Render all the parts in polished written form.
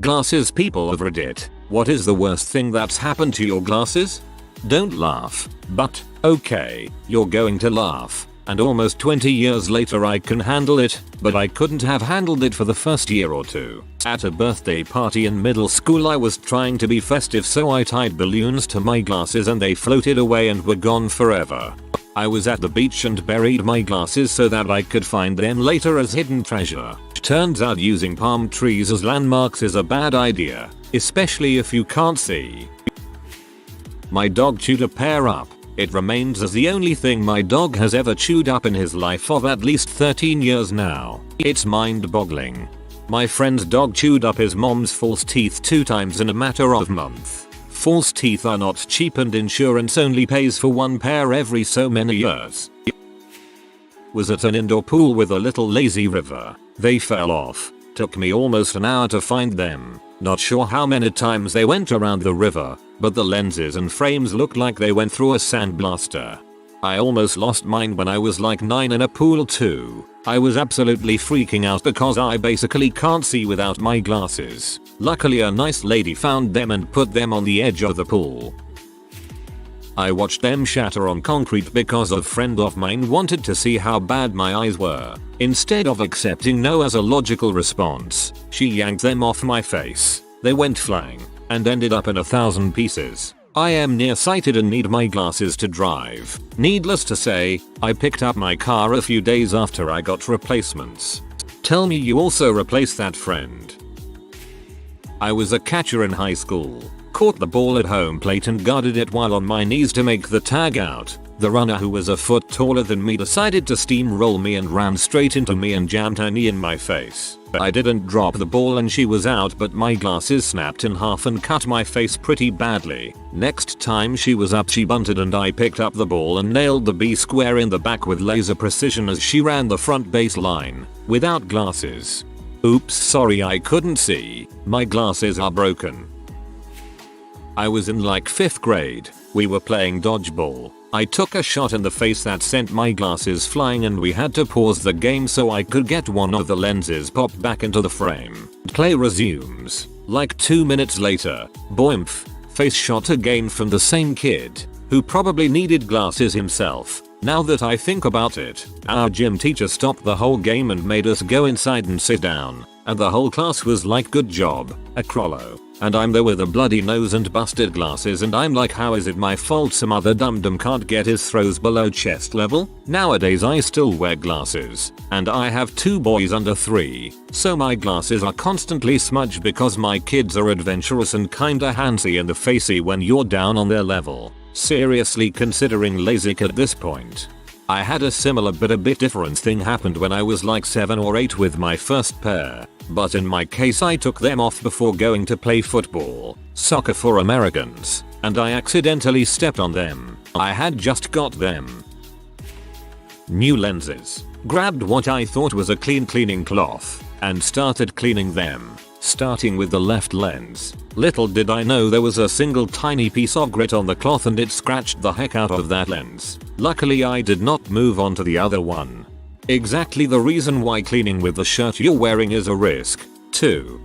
Glasses people of Reddit, what is the worst thing that's happened to your glasses? Don't laugh, but, okay, you're going to laugh. And almost 20 years later I can handle it, but I couldn't have handled it for the first year or two. At a birthday party in middle school I was trying to be festive, so I tied balloons to my glasses and they floated away and were gone forever. I was at the beach and buried my glasses so that I could find them later as hidden treasure. Turns out using palm trees as landmarks is a bad idea, especially if you can't see. My dog chewed a pear up. It remains as the only thing my dog has ever chewed up in his life of at least 13 years now. It's mind-boggling. My friend's dog chewed up his mom's false teeth 2 times in a matter of months. False teeth are not cheap and insurance only pays for 1 pair every so many years. Was at an indoor pool with a little lazy river. They fell off. Took me almost an hour to find them. Not sure how many times they went around the river, but the lenses and frames looked like they went through a sandblaster. I almost lost mine when I was like 9 in a pool too. I was absolutely freaking out because I basically can't see without my glasses. Luckily a nice lady found them and put them on the edge of the pool. I watched them shatter on concrete because a friend of mine wanted to see how bad my eyes were. Instead of accepting no as a logical response, she yanked them off my face. They went flying and ended up in 1,000 pieces. I am nearsighted and need my glasses to drive. Needless to say, I picked up my car a few days after I got replacements. Tell me you also replaced that friend. I was a catcher in high school. Caught the ball at home plate and guarded it while on my knees to make the tag out. The runner, who was a foot taller than me, decided to steamroll me and ran straight into me and jammed her knee in my face. I didn't drop the ball and she was out, but my glasses snapped in half and cut my face pretty badly. Next time she was up she bunted and I picked up the ball and nailed the B square in the back with laser precision as she ran the front baseline. Without glasses. Oops, sorry, I couldn't see. My glasses are broken. I was in like 5th grade. We were playing dodgeball. I took a shot in the face that sent my glasses flying and we had to pause the game so I could get one of the lenses popped back into the frame. Play resumes. Like 2 minutes later, boimph, face shot again from the same kid, who probably needed glasses himself. Now that I think about it, our gym teacher stopped the whole game and made us go inside and sit down, and the whole class was like, good job, Acrollo. And I'm there with a bloody nose and busted glasses and I'm like, how is it my fault some other dum-dum can't get his throws below chest level? Nowadays I still wear glasses, and I have 2 boys under 3, so my glasses are constantly smudged because my kids are adventurous and kinda handsy in the facey when you're down on their level. Seriously considering LASIK at this point. I had a similar but a bit different thing happened when I was like 7 or 8 with my first pair, but in my case I took them off before going to play football, soccer for Americans, and I accidentally stepped on them. I had just got them. New lenses. Grabbed what I thought was a cleaning cloth and started cleaning them, starting with the left lens. Little did I know there was a single tiny piece of grit on the cloth and it scratched the heck out of that lens. Luckily I did not move on to the other one. Exactly the reason why cleaning with the shirt you're wearing is a risk, too.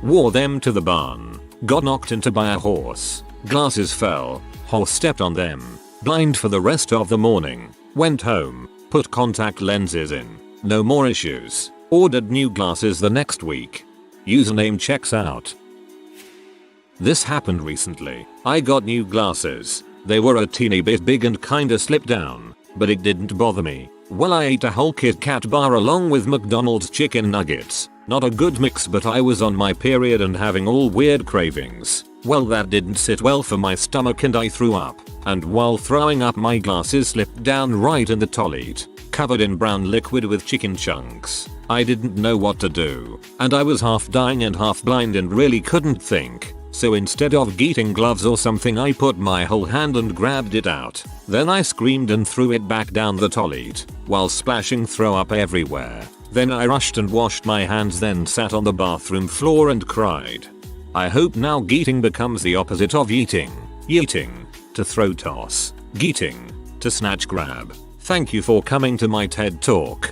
Wore them to the barn. Got knocked into by a horse. Glasses fell. Horse stepped on them. Blind for the rest of the morning. Went home. Put contact lenses in. No more issues. Ordered new glasses the next week. Username checks out. This happened recently. I got new glasses. They were a teeny bit big and kinda slipped down, but it didn't bother me. Well, I ate a whole Kit Kat bar along with McDonald's chicken nuggets. Not a good mix, but I was on my period and having all weird cravings. Well, that didn't sit well for my stomach and I threw up. And while throwing up my glasses slipped down right in the toilet, covered in brown liquid with chicken chunks. I didn't know what to do, and I was half dying and half blind and really couldn't think. So instead of getting gloves or something I put my whole hand and grabbed it out. Then I screamed and threw it back down the toilet, while splashing throw up everywhere. Then I rushed and washed my hands, then sat on the bathroom floor and cried. I hope now geeting becomes the opposite of yeeting. Yeeting, to throw toss. Geeting, to snatch grab. Thank you for coming to my TED Talk.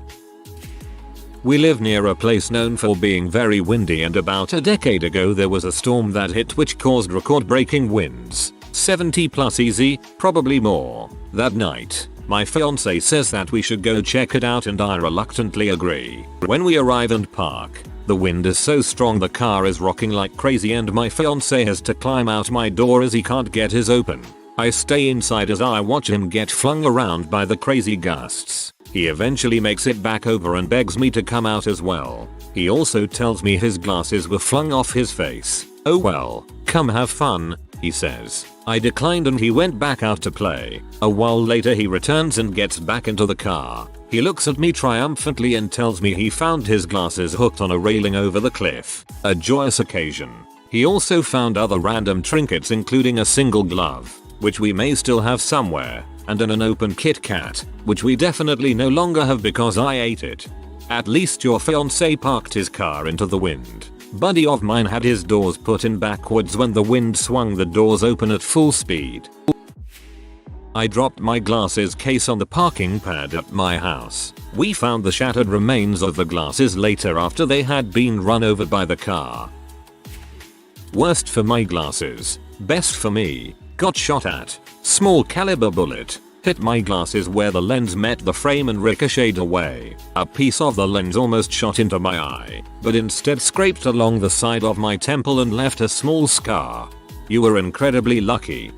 We live near a place known for being very windy, and about a decade ago there was a storm that hit which caused record-breaking winds. 70 plus easy, probably more. That night, my fiance says that we should go check it out and I reluctantly agree. When we arrive and park, the wind is so strong the car is rocking like crazy and my fiance has to climb out my door as he can't get his open. I stay inside as I watch him get flung around by the crazy gusts. He eventually makes it back over and begs me to come out as well. He also tells me his glasses were flung off his face. Oh well, come have fun, he says. I declined and he went back out to play. A while later he returns and gets back into the car. He looks at me triumphantly and tells me he found his glasses hooked on a railing over the cliff. A joyous occasion. He also found other random trinkets including a single glove, which we may still have somewhere, and an unopened Kit Kat, which we definitely no longer have because I ate it. At least your fiance parked his car into the wind. Buddy of mine had his doors put in backwards when the wind swung the doors open at full speed. I dropped my glasses case on the parking pad at my house. We found the shattered remains of the glasses later after they had been run over by the car. Worst for my glasses. Best for me. Got shot at. Small caliber bullet. Hit my glasses where the lens met the frame and ricocheted away. A piece of the lens almost shot into my eye, but instead scraped along the side of my temple and left a small scar. You were incredibly lucky.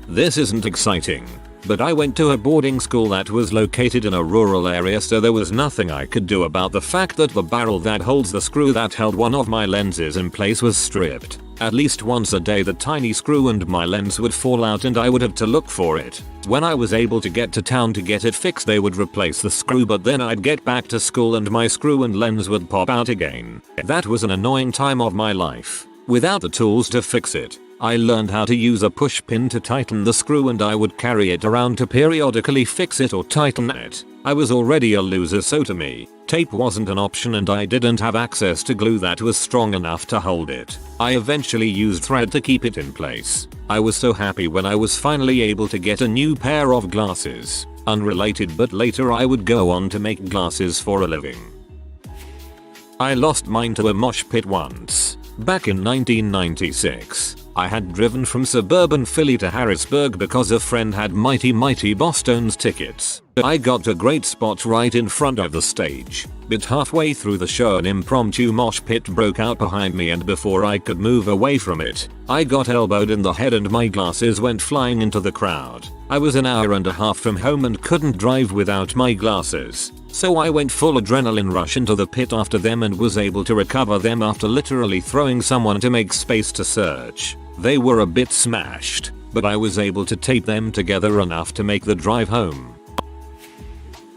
This isn't exciting, but I went to a boarding school that was located in a rural area, so there was nothing I could do about the fact that the barrel that holds the screw that held one of my lenses in place was stripped. At least once a day the tiny screw and my lens would fall out and I would have to look for it. When I was able to get to town to get it fixed they would replace the screw, but then I'd get back to school and my screw and lens would pop out again. That was an annoying time of my life. Without the tools to fix it, I learned how to use a push pin to tighten the screw and I would carry it around to periodically fix it or tighten it. I was already a loser, so to me, tape wasn't an option and I didn't have access to glue that was strong enough to hold it. I eventually used thread to keep it in place. I was so happy when I was finally able to get a new pair of glasses. Unrelated, but later I would go on to make glasses for a living. I lost mine to a mosh pit once. Back in 1996. I had driven from suburban Philly to Harrisburg because a friend had Mighty Boston's tickets. I got a great spot right in front of the stage, but halfway through the show an impromptu mosh pit broke out behind me and before I could move away from it, I got elbowed in the head and my glasses went flying into the crowd. I was an hour and a half from home and couldn't drive without my glasses. So I went full adrenaline rush into the pit after them and was able to recover them after literally throwing someone to make space to search. They were a bit smashed, but I was able to tape them together enough to make the drive home.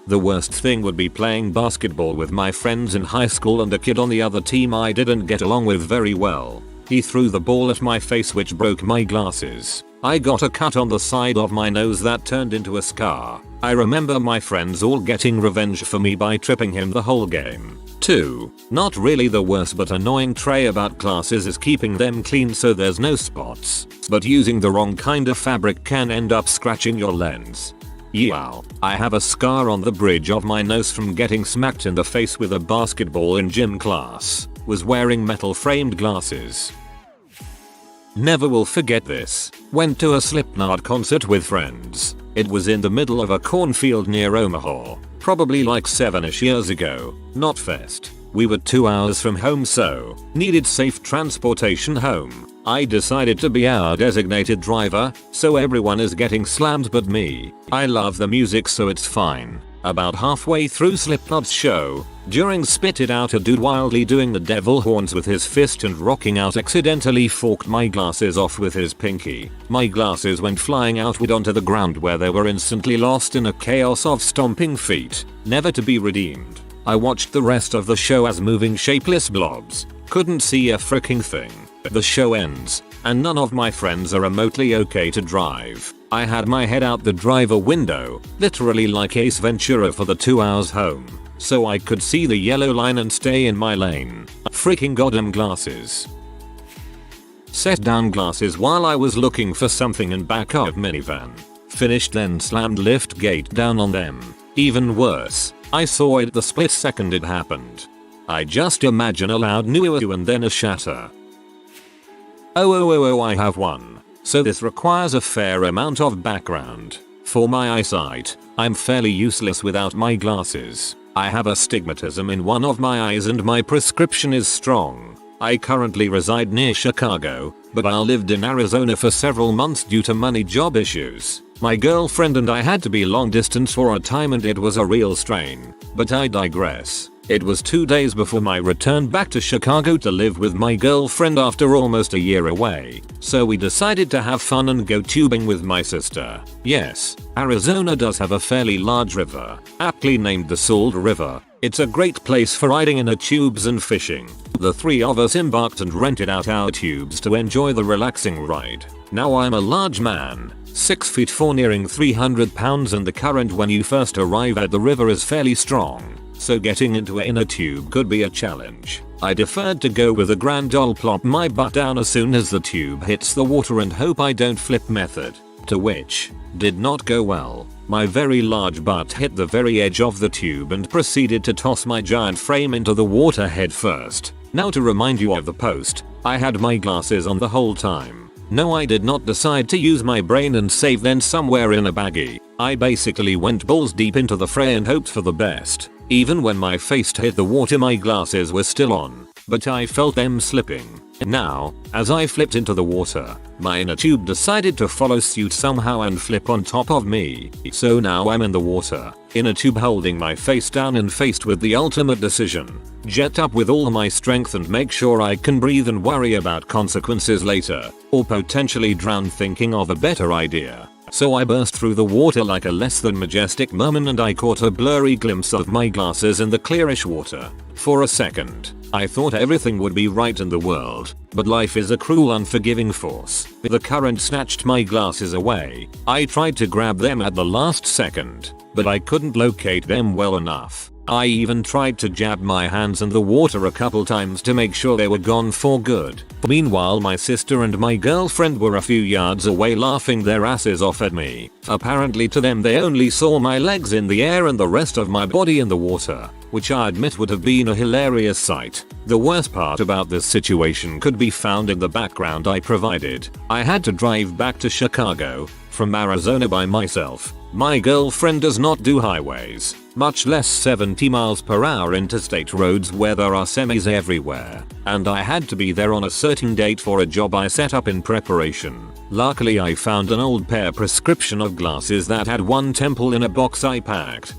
The worst thing would be playing basketball with my friends in high school and a kid on the other team I didn't get along with very well. He threw the ball at my face which broke my glasses. I got a cut on the side of my nose that turned into a scar. I remember my friends all getting revenge for me by tripping him the whole game. 2. Not really the worst but annoying trait about glasses is keeping them clean so there's no spots, but using the wrong kind of fabric can end up scratching your lens. Yow. I have a scar on the bridge of my nose from getting smacked in the face with a basketball in gym class. Was wearing metal framed glasses. Never will forget this. Went to a Slipknot concert with friends. It was in the middle of a cornfield near Omaha. Probably like 7ish years ago. Not fest. We were 2 hours from home so needed safe transportation home. I decided to be our designated driver, so everyone is getting slammed but me. I love the music so it's fine. About halfway through Slipknot's show, during Spit It Out a dude wildly doing the devil horns with his fist and rocking out accidentally forked my glasses off with his pinky. My glasses went flying outward onto the ground where they were instantly lost in a chaos of stomping feet, never to be redeemed. I watched the rest of the show as moving shapeless blobs. Couldn't see a freaking thing. The show ends, and none of my friends are remotely okay to drive. I had my head out the driver window, literally like Ace Ventura for the 2 hours home, so I could see the yellow line and stay in my lane. Freaking goddamn glasses. Set down glasses while I was looking for something in back of minivan. Finished then slammed lift gate down on them. Even worse, I saw it the split second it happened. I just imagine a loud "noo" and then a shatter. Oh, I have one. So this requires a fair amount of background. For my eyesight, I'm fairly useless without my glasses. I have astigmatism in one of my eyes and my prescription is strong. I currently reside near Chicago, but I lived in Arizona for several months due to money job issues. My girlfriend and I had to be long distance for a time and it was a real strain, but I digress. It was 2 days before my return back to Chicago to live with my girlfriend after almost a year away, so we decided to have fun and go tubing with my sister. Yes, Arizona does have a fairly large river, aptly named the Salt River. It's a great place for riding in tubes and fishing. The three of us embarked and rented out our tubes to enjoy the relaxing ride. Now I'm a large man, 6 feet 4 nearing 300 pounds and the current when you first arrive at the river is fairly strong, so getting into an inner tube could be a challenge. I deferred to go with a grand old plop my butt down as soon as the tube hits the water and hope I don't flip method, to which did not go well. My very large butt hit the very edge of the tube and proceeded to toss my giant frame into the water head first. Now to remind you of the post, I had my glasses on the whole time. No, I did not decide to use my brain and save them somewhere in a baggie. I basically went balls deep into the fray and hoped for the best. Even when my face hit the water my glasses were still on, but I felt them slipping. Now, as I flipped into the water, my inner tube decided to follow suit somehow and flip on top of me. So now I'm in the water, in a tube holding my face down and faced with the ultimate decision. Jet up with all my strength and make sure I can breathe and worry about consequences later, or potentially drown thinking of a better idea. So I burst through the water like a less than majestic merman and I caught a blurry glimpse of my glasses in the clearish water. For a second, I thought everything would be right in the world, but life is a cruel unforgiving force. The current snatched my glasses away. I tried to grab them at the last second, but I couldn't locate them well enough. I even tried to jab my hands in the water a couple times to make sure they were gone for good. Meanwhile my sister and my girlfriend were a few yards away laughing their asses off at me. Apparently to them they only saw my legs in the air and the rest of my body in the water, which I admit would have been a hilarious sight. The worst part about this situation could be found in the background I provided. I had to drive back to Chicago from Arizona by myself. My girlfriend does not do highways, much less 70 miles per hour interstate roads where there are semis everywhere, and I had to be there on a certain date for a job I set up in preparation. Luckily I found an old pair prescription of glasses that had one temple in a box I packed.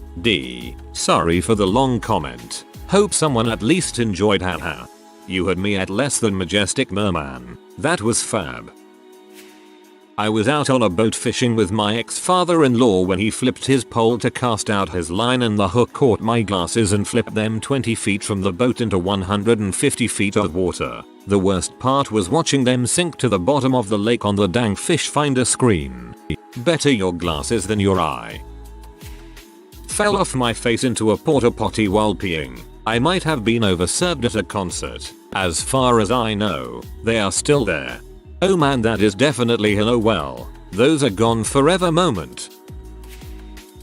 Sorry for the long comment. Hope someone at least enjoyed haha. You had me at less than majestic merman. That was fab. I was out on a boat fishing with my ex-father-in-law when he flipped his pole to cast out his line and the hook caught my glasses and flipped them 20 feet from the boat into 150 feet of water. The worst part was watching them sink to the bottom of the lake on the dang fish finder screen. Better your glasses than your eye. Fell off my face into a porta potty while peeing. I might have been overserved at a concert. As far as I know, they are still there. Oh man, that is definitely an oh well, those are gone forever moment.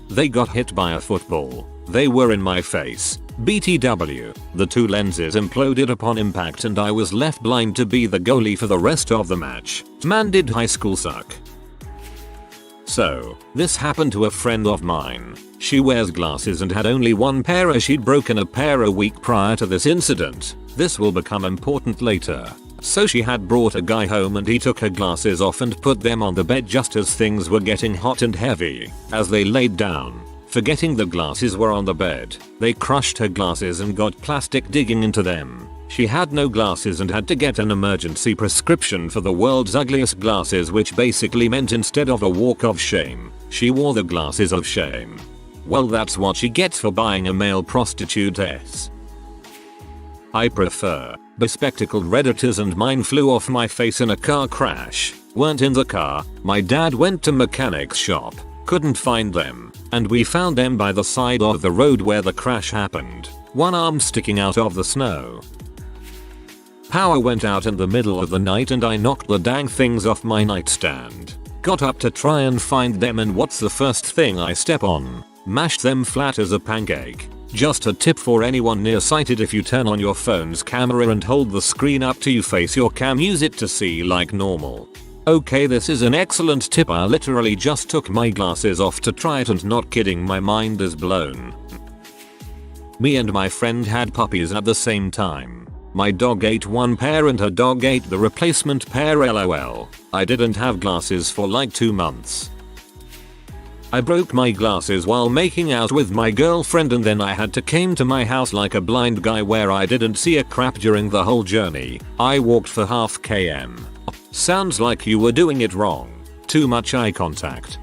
They got hit by a football. They were in my face. BTW, the two lenses imploded upon impact and I was left blind to be the goalie for the rest of the match. Man, did high school suck. So, this happened to a friend of mine. She wears glasses and had only one pair as she'd broken a pair a week prior to this incident. This will become important later. So she had brought a guy home and he took her glasses off and put them on the bed just as things were getting hot and heavy. As they laid down, forgetting the glasses were on the bed, they crushed her glasses and got plastic digging into them. She had no glasses and had to get an emergency prescription for the world's ugliest glasses, which basically meant instead of a walk of shame, she wore the glasses of shame. Well, that's what she gets for buying a male prostitute's. I prefer. Bespectacled redditors and mine flew off my face in a car crash. Weren't in the car. My dad went to mechanic's shop. Couldn't find them. And we found them by the side of the road where the crash happened. One arm sticking out of the snow. Power went out in the middle of the night and I knocked the dang things off my nightstand. Got up to try and find them and what's the first thing I step on? Mash them flat as a pancake. Just a tip for anyone nearsighted: if you turn on your phone's camera and hold the screen up to you face your cam, use it to see like normal. Okay, this is an excellent tip. I literally just took my glasses off to try it and not kidding, my mind is blown. Me and my friend had puppies at the same time. My dog ate one pair and her dog ate the replacement pair, lol. I didn't have glasses for like 2 months. I broke my glasses while making out with my girlfriend, and then I had to came to my house like a blind guy where I didn't see a crap during the whole journey. I walked for half km. Sounds like you were doing it wrong. Too much eye contact.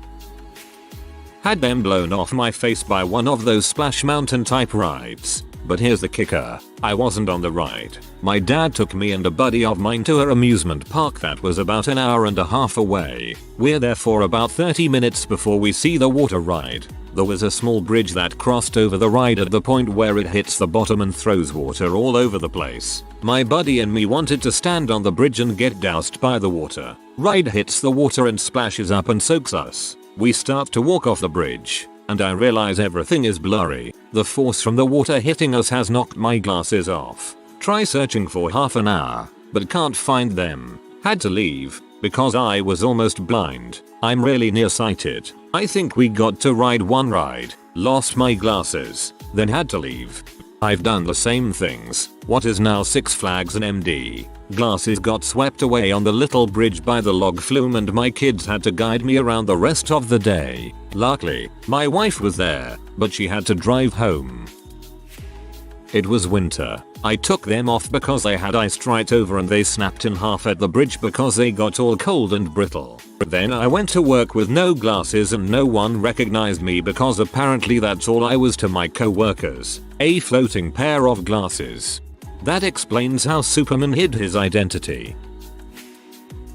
Had them blown off my face by one of those Splash Mountain type rides. But here's the kicker, I wasn't on the ride. My dad took me and a buddy of mine to an amusement park that was about an hour and a half away. We're there for about 30 minutes before we see the water ride. There was a small bridge that crossed over the ride at the point where it hits the bottom and throws water all over the place. My buddy and me wanted to stand on the bridge and get doused by the water. Ride hits the water and splashes up and soaks us. We start to walk off the bridge, and I realize everything is blurry. The force from the water hitting us has knocked my glasses off. Try searching for half an hour, but can't find them. Had to leave, because I was almost blind. I'm really nearsighted. I think we got to ride one ride, lost my glasses, then had to leave. I've done the same things. What is now Six Flags and MD. Glasses got swept away on the little bridge by the log flume and my kids had to guide me around the rest of the day. Luckily, my wife was there, but she had to drive home. It was winter. I took them off because I had iced right over and they snapped in half at the bridge because they got all cold and brittle. Then I went to work with no glasses and no one recognized me because apparently that's all I was to my co-workers. A floating pair of glasses. That explains how Superman hid his identity.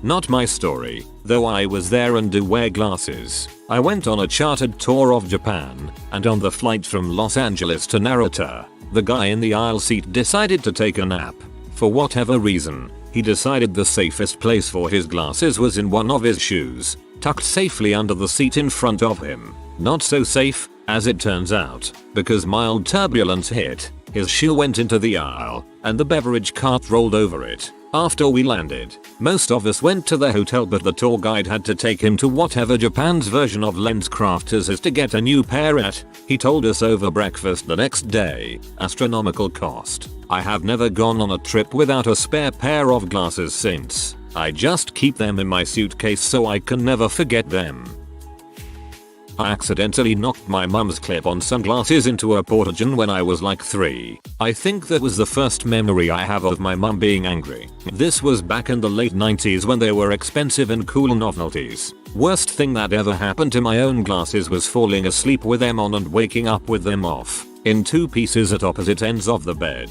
Not my story, though I was there and do wear glasses. I went on a chartered tour of Japan, and on the flight from Los Angeles to Narita, the guy in the aisle seat decided to take a nap. For whatever reason, he decided the safest place for his glasses was in one of his shoes, tucked safely under the seat in front of him. Not so safe, as it turns out, because mild turbulence hit, his shoe went into the aisle, and the beverage cart rolled over it. After we landed, most of us went to the hotel, but the tour guide had to take him to whatever Japan's version of LensCrafters is to get a new pair at. He told us over breakfast the next day. Astronomical cost. I have never gone on a trip without a spare pair of glasses since. I just keep them in my suitcase so I can never forget them. I accidentally knocked my mum's clip-on sunglasses into a porta-john when I was like 3. I think that was the first memory I have of my mum being angry. This was back in the late 90s when they were expensive and cool novelties. Worst thing that ever happened to my own glasses was falling asleep with them on and waking up with them off, in 2 pieces at opposite ends of the bed.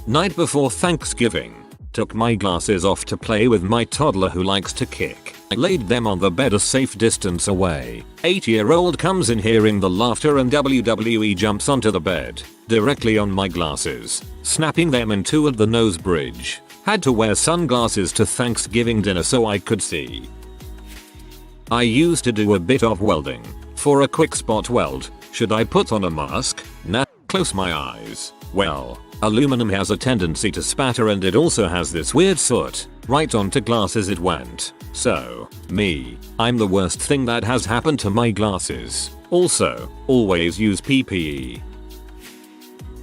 Night before Thanksgiving. Took my glasses off to play with my toddler who likes to kick. I laid them on the bed a safe distance away. 8-year-old comes in hearing the laughter and WWE jumps onto the bed, directly on my glasses, snapping them in 2 at the nose bridge. Had to wear sunglasses to Thanksgiving dinner so I could see. I used to do a bit of welding. For a quick spot weld, should I put on a mask? Nah, close my eyes. Well, aluminum has a tendency to spatter and it also has this weird soot. Right onto glasses it went. So, I'm the worst thing that has happened to my glasses. Also, always use PPE.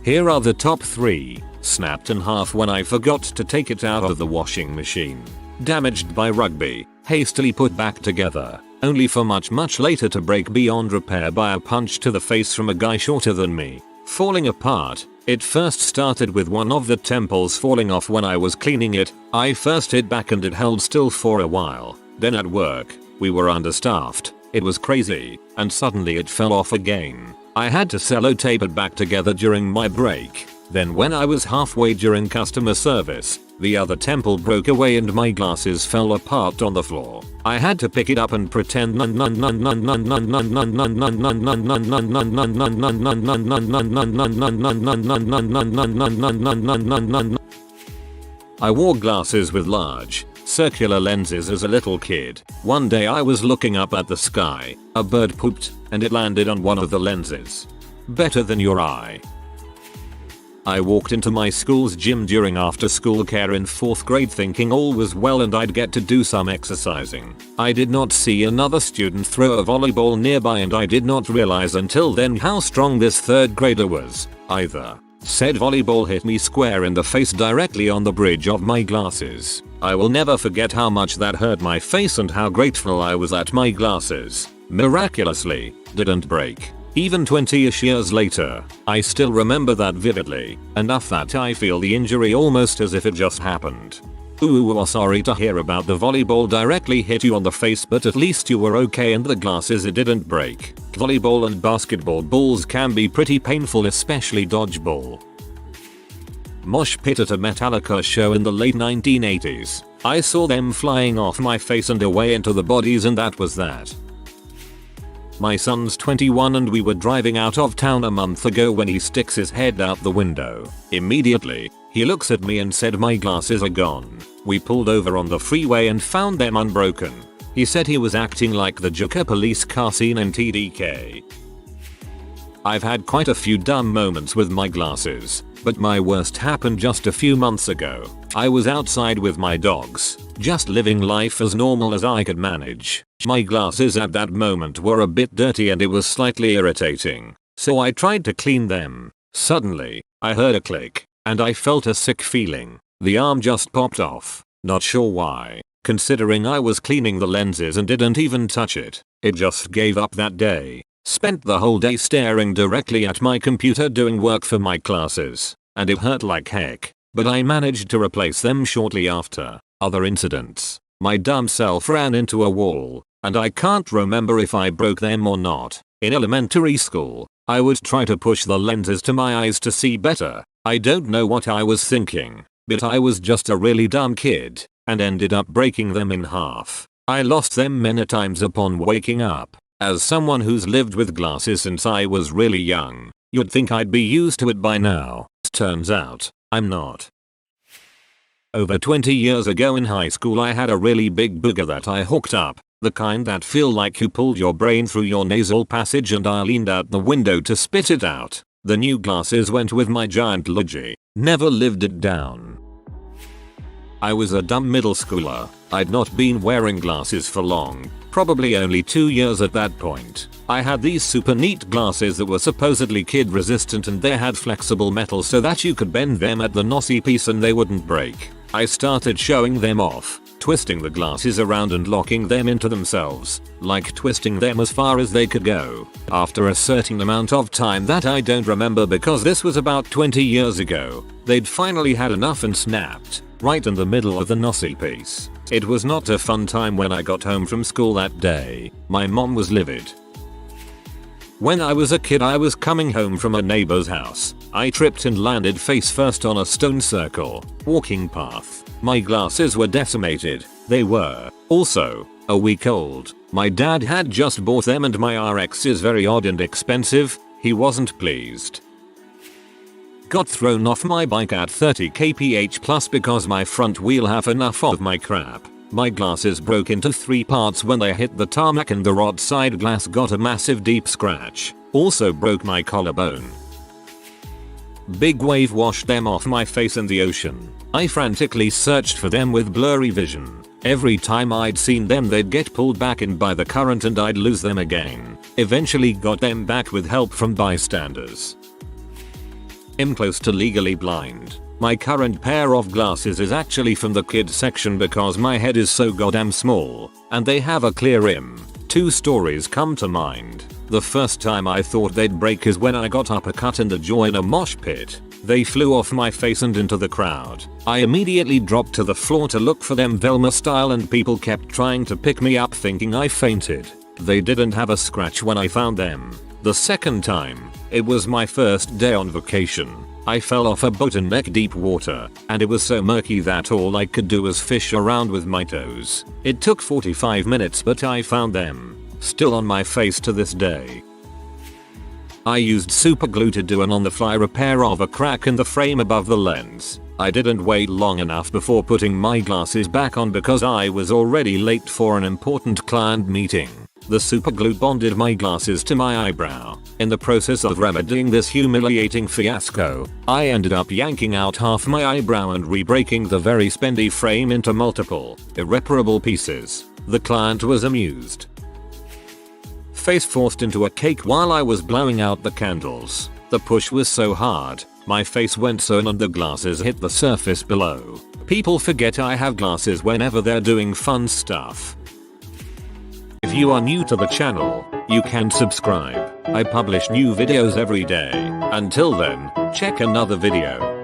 Here are the top 3. Snapped in half when I forgot to take it out of the washing machine. Damaged by rugby, hastily put back together, only for much later to break beyond repair by a punch to the face from a guy shorter than me. Falling apart. It first started with one of the temples falling off when I was cleaning it. I first hit back and it held still for a while. Then at work, we were understaffed. It was crazy, and suddenly it fell off again. I had to sellotape it back together during my break. Then when I was halfway during customer service, the other temple broke away and my glasses fell apart on the floor. I had to pick it up and pretend I wore glasses with large, circular lenses as a little kid. One day I was looking up at the sky, a bird pooped, and it landed on one of the lenses. Better than your eye. I walked into my school's gym during after school care in 4th grade thinking all was well and I'd get to do some exercising. I did not see another student throw a volleyball nearby and I did not realize until then how strong this 3rd grader was, either. Said volleyball hit me square in the face directly on the bridge of my glasses. I will never forget how much that hurt my face and how grateful I was that my glasses, miraculously, didn't break. Even 20ish years later, I still remember that vividly, enough that I feel the injury almost as if it just happened. Ooh, sorry to hear about the volleyball directly hit you on the face, but at least you were okay and the glasses it didn't break. Volleyball and basketball balls can be pretty painful, especially dodgeball. Mosh pit at a Metallica show in the late 1980s. I saw them flying off my face and away into the bodies and that was that. My son's 21 and we were driving out of town a month ago when he sticks his head out the window. Immediately, he looks at me and said my glasses are gone. We pulled over on the freeway and found them unbroken. He said he was acting like the Joker police car scene in TDK. I've had quite a few dumb moments with my glasses, but my worst happened just a few months ago. I was outside with my dogs, just living life as normal as I could manage. My glasses at that moment were a bit dirty and it was slightly irritating, so I tried to clean them. Suddenly, I heard a click, and I felt a sick feeling. The arm just popped off, not sure why, considering I was cleaning the lenses and didn't even touch it. It just gave up that day. Spent the whole day staring directly at my computer doing work for my classes, and it hurt like heck, but I managed to replace them shortly after. Other incidents. My dumb self ran into a wall, and I can't remember if I broke them or not. In elementary school, I would try to push the lenses to my eyes to see better. I don't know what I was thinking, but I was just a really dumb kid, and ended up breaking them in half. I lost them many times upon waking up. As someone who's lived with glasses since I was really young, you'd think I'd be used to it by now. Turns out, I'm not. Over 20 years ago in high school I had a really big booger that I hooked up, the kind that feel like you pulled your brain through your nasal passage, and I leaned out the window to spit it out. The new glasses went with my giant ludgie. Never lived it down. I was a dumb middle schooler. I'd not been wearing glasses for long, probably only 2 years at that point. I had these super neat glasses that were supposedly kid resistant and they had flexible metal so that you could bend them at the nosy piece and they wouldn't break. I started showing them off, twisting the glasses around and locking them into themselves, like twisting them as far as they could go. After a certain amount of time that I don't remember because this was about 20 years ago, they'd finally had enough and snapped, right in the middle of the nosy piece. It was not a fun time when I got home from school that day. My mom was livid. When I was a kid I was coming home from a neighbor's house. I tripped and landed face first on a stone circle, walking path. My glasses were decimated. They were, also, a week old. My dad had just bought them and my RX is very odd and expensive. He wasn't pleased. Got thrown off my bike at 30 kph plus because my front wheel had enough of my crap. My glasses broke into 3 parts when they hit the tarmac and the rod side glass got a massive deep scratch. Also broke my collarbone. Big wave washed them off my face in the ocean. I frantically searched for them with blurry vision. Every time I'd seen them they'd get pulled back in by the current and I'd lose them again. Eventually got them back with help from bystanders. I'm close to legally blind. My current pair of glasses is actually from the kids section because my head is so goddamn small, and they have a clear rim. 2 stories come to mind. The first time I thought they'd break is when I got uppercut in the jaw in a mosh pit. They flew off my face and into the crowd. I immediately dropped to the floor to look for them Velma style and people kept trying to pick me up thinking I fainted. They didn't have a scratch when I found them. The second time, it was my first day on vacation. I fell off a boat in neck deep water, and it was so murky that all I could do was fish around with my toes. It took 45 minutes but I found them. Still on my face to this day. I used super glue to do an on-the-fly repair of a crack in the frame above the lens. I didn't wait long enough before putting my glasses back on because I was already late for an important client meeting. The super glue bonded my glasses to my eyebrow. In the process of remedying this humiliating fiasco, I ended up yanking out half my eyebrow and re-breaking the very spendy frame into multiple, irreparable pieces. The client was amused. Face forced into a cake while I was blowing out the candles. The push was so hard, my face went sewn and the glasses hit the surface below. People forget I have glasses whenever they're doing fun stuff. If you are new to the channel, you can subscribe. I publish new videos every day. Until then, check another video.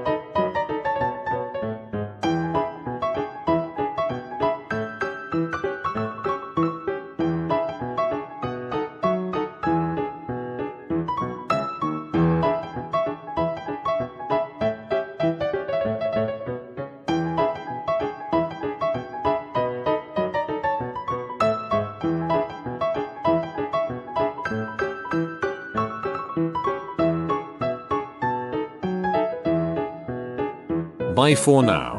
Bye for now.